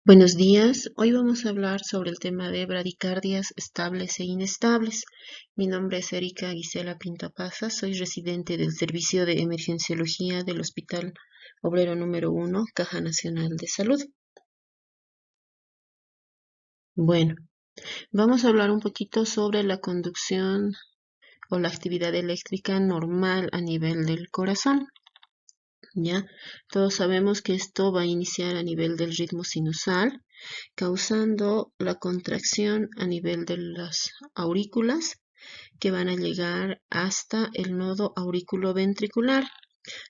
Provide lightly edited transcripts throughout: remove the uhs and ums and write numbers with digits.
Buenos días, hoy vamos a hablar sobre el tema de bradicardias estables e inestables. Mi nombre es Erika Gisela Pintapaza, soy residente del Servicio de Emergenciología del Hospital Obrero número 1, Caja Nacional de Salud. Bueno, vamos a hablar un poquito sobre la conducción o la actividad eléctrica normal a nivel del corazón. ¿Ya? Todos sabemos que esto va a iniciar a nivel del ritmo sinusal, causando la contracción a nivel de las aurículas que van a llegar hasta el nodo auriculoventricular,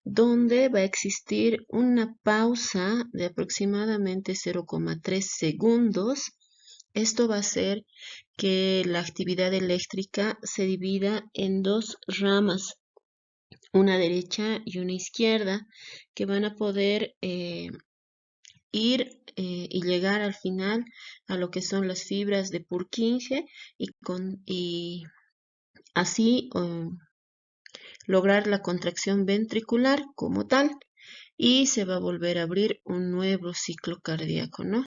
donde va a existir una pausa de aproximadamente 0,3 segundos. Esto va a hacer que la actividad eléctrica se divida en dos ramas, una derecha y una izquierda, que van a poder ir y llegar al final a lo que son las fibras de Purkinje y así lograr la contracción ventricular como tal, y se va a volver a abrir un nuevo ciclo cardíaco, ¿no?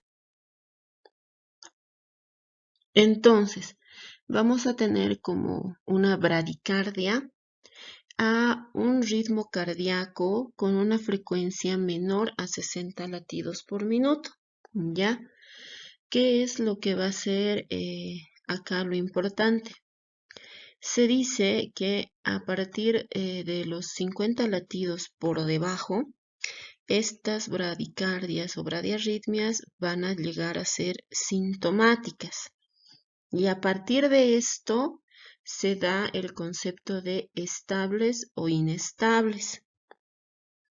Entonces, vamos a tener como una bradicardia a un ritmo cardíaco con una frecuencia menor a 60 latidos por minuto, ¿ya? ¿Qué es lo que va a ser acá lo importante? Se dice que a partir de los 50 latidos por debajo, estas bradicardias o bradiarritmias van a llegar a ser sintomáticas. Y a partir de esto se da el concepto de estables o inestables.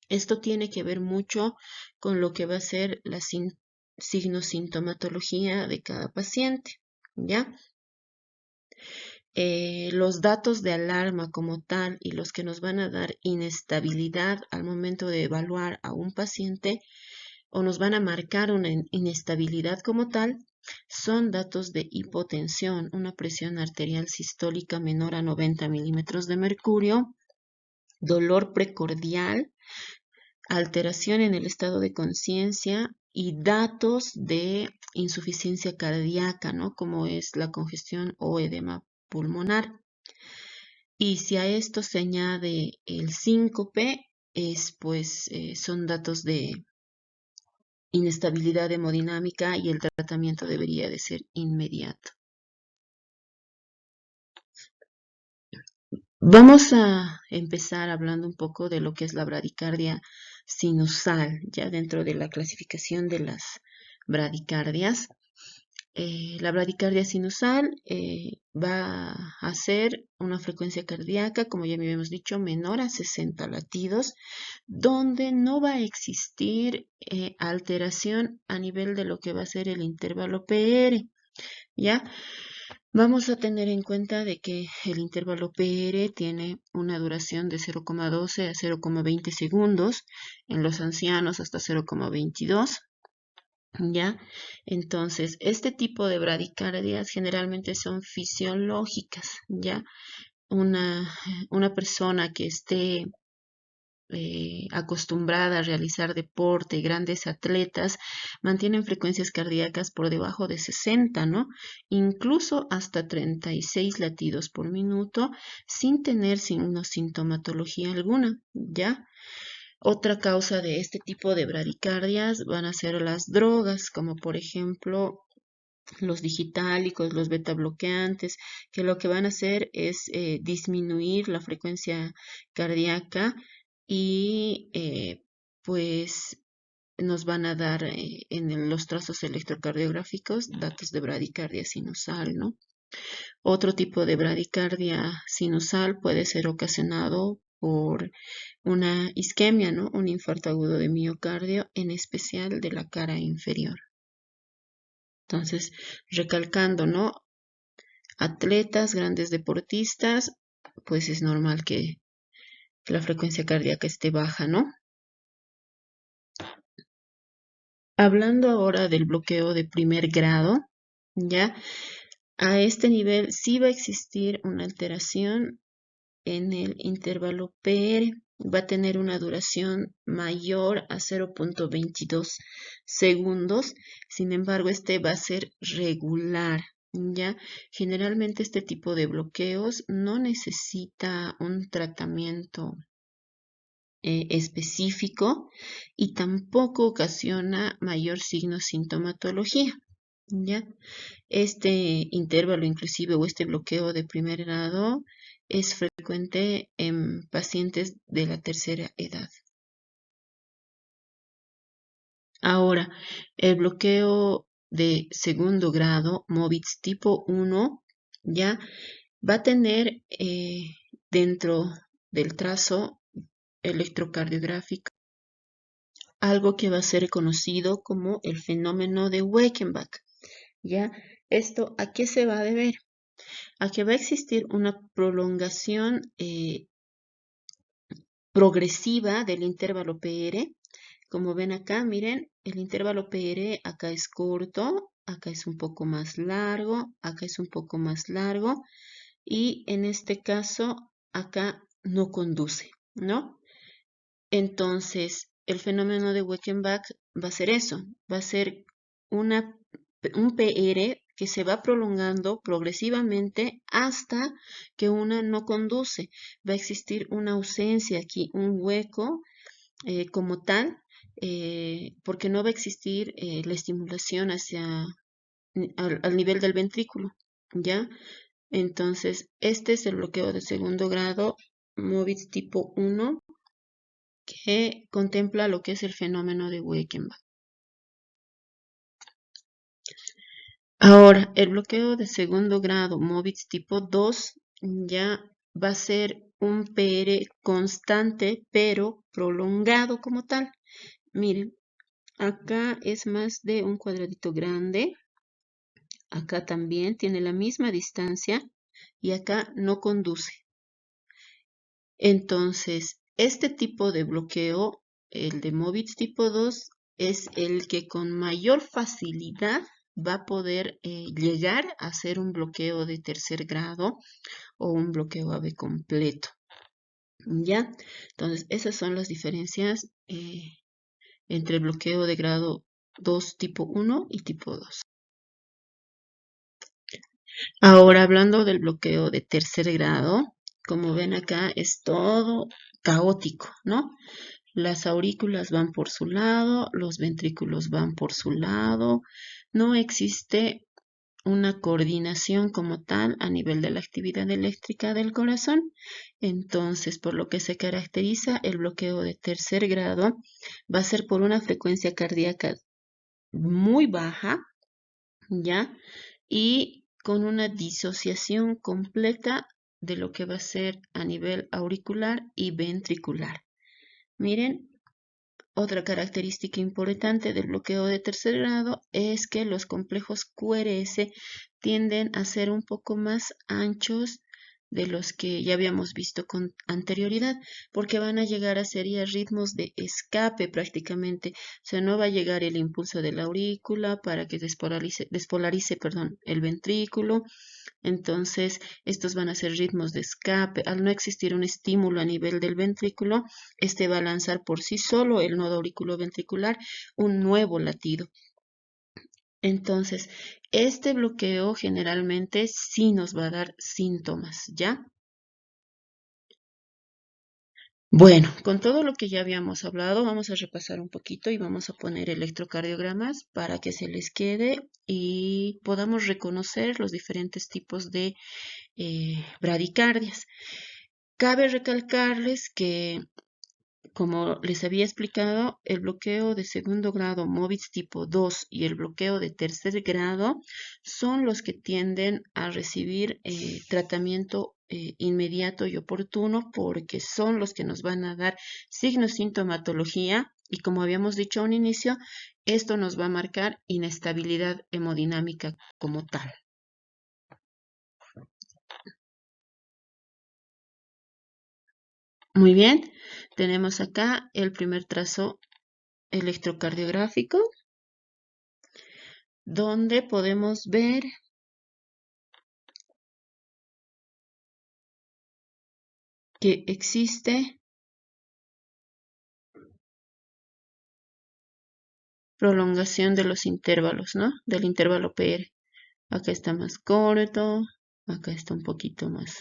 Esto tiene que ver mucho con lo que va a ser la signosintomatología de cada paciente, ¿ya? Los datos de alarma como tal y los que nos van a dar inestabilidad al momento de evaluar a un paciente o nos van a marcar una inestabilidad como tal son datos de hipotensión, una presión arterial sistólica menor a 90 milímetros de mercurio, dolor precordial, alteración en el estado de conciencia y datos de insuficiencia cardíaca, ¿no? Como es la congestión o edema pulmonar. Y si a esto se añade el síncope, son datos de inestabilidad hemodinámica y el tratamiento debería de ser inmediato. Vamos a empezar hablando un poco de lo que es la bradicardia sinusal, ya dentro de la clasificación de las bradicardias. La bradicardia sinusal va a ser una frecuencia cardíaca, como ya habíamos dicho, menor a 60 latidos, donde no va a existir alteración a nivel de lo que va a ser el intervalo PR, ¿ya? Vamos a tener en cuenta de que el intervalo PR tiene una duración de 0,12 a 0,20 segundos, en los ancianos hasta 0,22. ¿Ya? Entonces, este tipo de bradicardias generalmente son fisiológicas, ¿ya? Una persona que esté acostumbrada a realizar deporte, grandes atletas, mantienen frecuencias cardíacas por debajo de 60, ¿no? Incluso hasta 36 latidos por minuto, sin tener sintomatología alguna, ¿ya? Otra causa de este tipo de bradicardias van a ser las drogas, como por ejemplo los digitálicos, los beta bloqueantes, que lo que van a hacer es disminuir la frecuencia cardíaca y pues nos van a dar en los trazos electrocardiográficos datos de bradicardia sinusal, ¿no? Otro tipo de bradicardia sinusal puede ser ocasionado por una isquemia, ¿no? Un infarto agudo de miocardio, en especial de la cara inferior. Entonces, recalcando, ¿no? Atletas, grandes deportistas, pues es normal que la frecuencia cardíaca esté baja, ¿no? Hablando ahora del bloqueo de primer grado, ¿ya? A este nivel sí va a existir una alteración en el intervalo PR, va a tener una duración mayor a 0.22 segundos. Sin embargo, este va a ser regular. ¿Ya? Generalmente este tipo de bloqueos no necesita un tratamiento específico y tampoco ocasiona mayor signo sintomatología. ¿Ya? Este intervalo inclusive o este bloqueo de primer grado es frecuente en pacientes de la tercera edad. Ahora, el bloqueo de segundo grado, MOVITS tipo 1, ya va a tener dentro del trazo electrocardiográfico algo que va a ser conocido como el fenómeno de Weckenbach. ¿Ya? ¿Esto a qué se va a deber? A que va a existir una prolongación progresiva del intervalo PR. Como ven acá, miren, el intervalo PR acá es corto, acá es un poco más largo, acá es un poco más largo y en este caso acá no conduce, ¿no? Entonces, el fenómeno de Weckenbach va a ser eso, va a ser un PR que se va prolongando progresivamente hasta que una no conduce. Va a existir una ausencia aquí, un hueco como tal, porque no va a existir la estimulación al nivel del ventrículo, ¿ya? Entonces, este es el bloqueo de segundo grado, MOVITS tipo 1, que contempla lo que es el fenómeno de Weckenbach. Ahora, el bloqueo de segundo grado, MOVITS tipo 2, ya va a ser un PR constante, pero prolongado como tal. Miren, acá es más de un cuadradito grande, acá también tiene la misma distancia y acá no conduce. Entonces, este tipo de bloqueo, el de MOVITS tipo 2, es el que con mayor facilidad va a poder llegar a ser un bloqueo de tercer grado o un bloqueo AV completo. ¿Ya? Entonces, esas son las diferencias entre el bloqueo de grado 2 tipo 1 y tipo 2. Ahora, hablando del bloqueo de tercer grado, como ven acá, es todo caótico, ¿no? Las aurículas van por su lado, los ventrículos van por su lado. No existe una coordinación como tal a nivel de la actividad eléctrica del corazón. Entonces, por lo que se caracteriza el bloqueo de tercer grado, va a ser por una frecuencia cardíaca muy baja, ¿ya? Y con una disociación completa de lo que va a ser a nivel auricular y ventricular. Miren, otra característica importante del bloqueo de tercer grado es que los complejos QRS tienden a ser un poco más anchos de los que ya habíamos visto con anterioridad, porque van a llegar a ser ya ritmos de escape prácticamente. O sea, no va a llegar el impulso de la aurícula para que despolarice, perdón, el ventrículo. Entonces, estos van a ser ritmos de escape. Al no existir un estímulo a nivel del ventrículo, este va a lanzar por sí solo el nodo auriculoventricular un nuevo latido. Entonces, este bloqueo generalmente sí nos va a dar síntomas, ¿ya? Bueno, con todo lo que ya habíamos hablado, vamos a repasar un poquito y vamos a poner electrocardiogramas para que se les quede y podamos reconocer los diferentes tipos de bradicardias. Cabe recalcarles que, como les había explicado, el bloqueo de segundo grado MOVITS tipo 2 y el bloqueo de tercer grado son los que tienden a recibir tratamiento inmediato y oportuno porque son los que nos van a dar signos sintomatología y como habíamos dicho a un inicio, esto nos va a marcar inestabilidad hemodinámica como tal. Muy bien, tenemos acá el primer trazo electrocardiográfico, donde podemos ver que existe prolongación de los intervalos, ¿no? Del intervalo PR. Acá está más corto, acá está un poquito más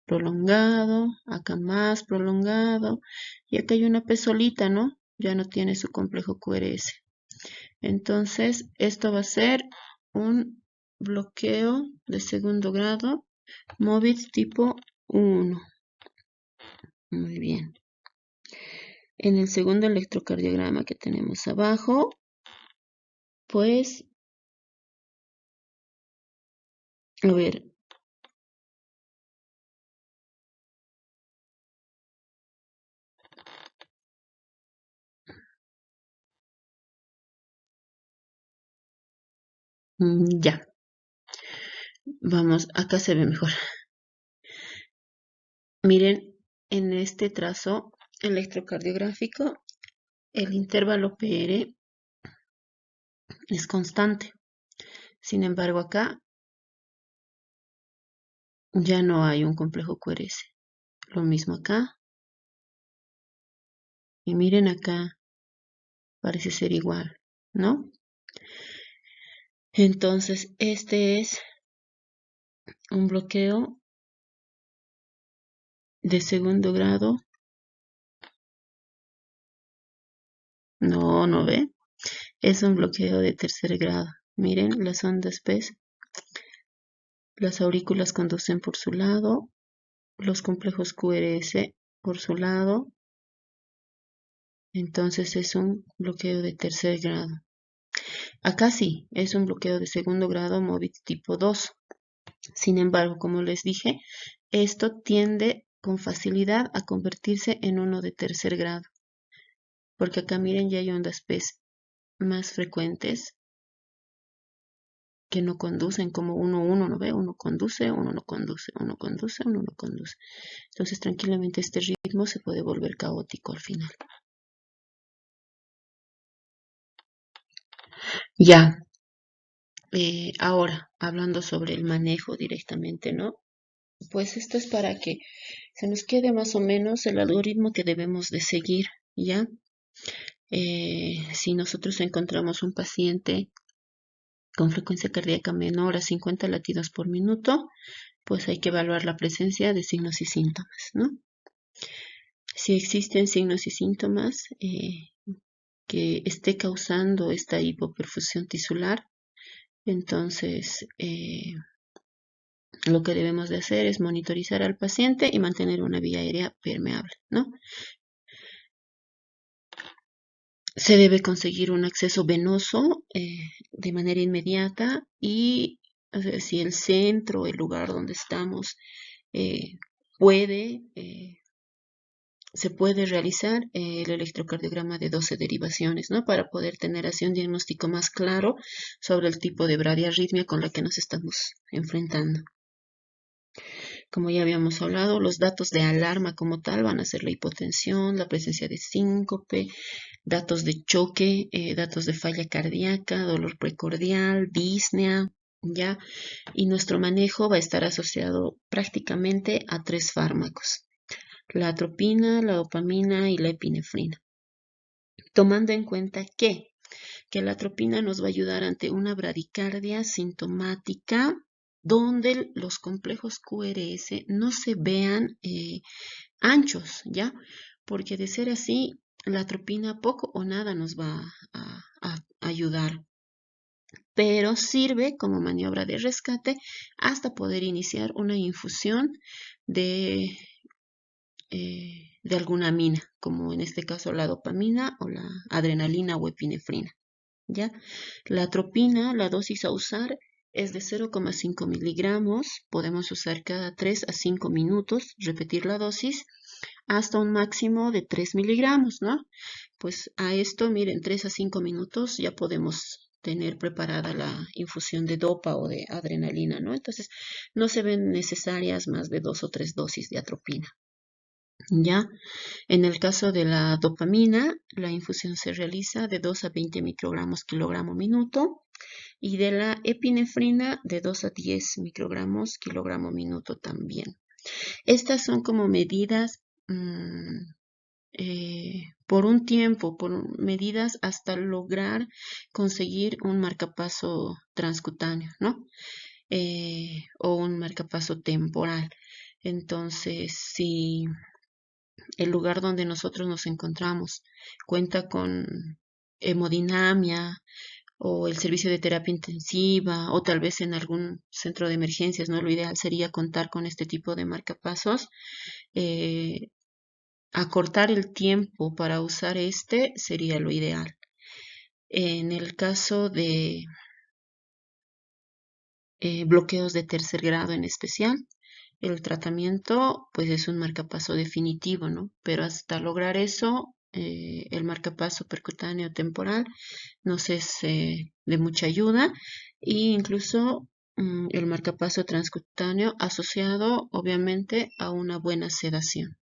prolongado, acá más prolongado, y acá hay una P solita, ¿no? Ya no tiene su complejo QRS. Entonces, esto va a ser un bloqueo de segundo grado, MOVIT tipo 1. Muy bien. En el segundo electrocardiograma que tenemos abajo, pues, a ver, ya, vamos, acá se ve mejor. Miren, en este trazo electrocardiográfico, el intervalo PR es constante. Sin embargo, acá ya no hay un complejo QRS. Lo mismo acá. Y miren acá, parece ser igual, ¿no? Entonces, este es un bloqueo de segundo grado. No, no ve. Es un bloqueo de tercer grado. Miren, las ondas PES. Las aurículas conducen por su lado. Los complejos QRS por su lado. Entonces es un bloqueo de tercer grado. Acá sí, es un bloqueo de segundo grado MOVIT tipo 2. Sin embargo, como les dije, esto tiende con facilidad a convertirse en uno de tercer grado. Porque acá miren, ya hay ondas PES más frecuentes que no conducen, como uno no ve, uno conduce, uno no conduce, uno conduce, uno no conduce. Entonces, tranquilamente este ritmo se puede volver caótico al final. Ya, ahora, hablando sobre el manejo directamente, ¿no? Pues esto es para que se nos quede más o menos el algoritmo que debemos de seguir, ¿ya? Si nosotros encontramos un paciente con frecuencia cardíaca menor a 50 latidos por minuto, pues hay que evaluar la presencia de signos y síntomas, ¿no? Si existen signos y síntomas que esté causando esta hipoperfusión tisular, entonces lo que debemos de hacer es monitorizar al paciente y mantener una vía aérea permeable, ¿no? Se debe conseguir un acceso venoso de manera inmediata y o sea, si el centro, el lugar donde estamos, eh, puede, se puede realizar el electrocardiograma de 12 derivaciones, ¿no? Para poder tener así un diagnóstico más claro sobre el tipo de bradiarritmia con la que nos estamos enfrentando. Como ya habíamos hablado, los datos de alarma como tal van a ser la hipotensión, la presencia de síncope, datos de choque, datos de falla cardíaca, dolor precordial, disnea, ¿ya? Y nuestro manejo va a estar asociado prácticamente a 3 fármacos: la atropina, la dopamina y la epinefrina. Tomando en cuenta que la atropina nos va a ayudar ante una bradicardia sintomática donde los complejos QRS no se vean anchos, ¿ya? Porque de ser así, la atropina poco o nada nos va a ayudar, pero sirve como maniobra de rescate hasta poder iniciar una infusión de, de alguna amina, como en este caso la dopamina o la adrenalina o epinefrina, ¿ya? La atropina, la dosis a usar es de 0,5 miligramos, podemos usar cada 3 a 5 minutos, repetir la dosis hasta un máximo de 3 miligramos, ¿no? Pues a esto, miren, 3 a 5 minutos ya podemos tener preparada la infusión de dopa o de adrenalina, ¿no? Entonces, no se ven necesarias más de 2 o 3 dosis de atropina, ¿ya? En el caso de la dopamina, la infusión se realiza de 2 a 20 microgramos kilogramo minuto y de la epinefrina de 2 a 10 microgramos kilogramo minuto también. Estas son como medidas por un tiempo, por medidas hasta lograr conseguir un marcapaso transcutáneo, ¿no? O un marcapaso temporal. Entonces, si el lugar donde nosotros nos encontramos cuenta con hemodinamia o el servicio de terapia intensiva o tal vez en algún centro de emergencias, ¿no? Lo ideal sería contar con este tipo de marcapasos. eh, Acortar el tiempo para usar este sería lo ideal. En el caso de bloqueos de tercer grado en especial, el tratamiento pues es un marcapaso definitivo, ¿no? Pero hasta lograr eso, el marcapaso percutáneo temporal nos es de mucha ayuda e incluso el marcapaso transcutáneo asociado obviamente a una buena sedación.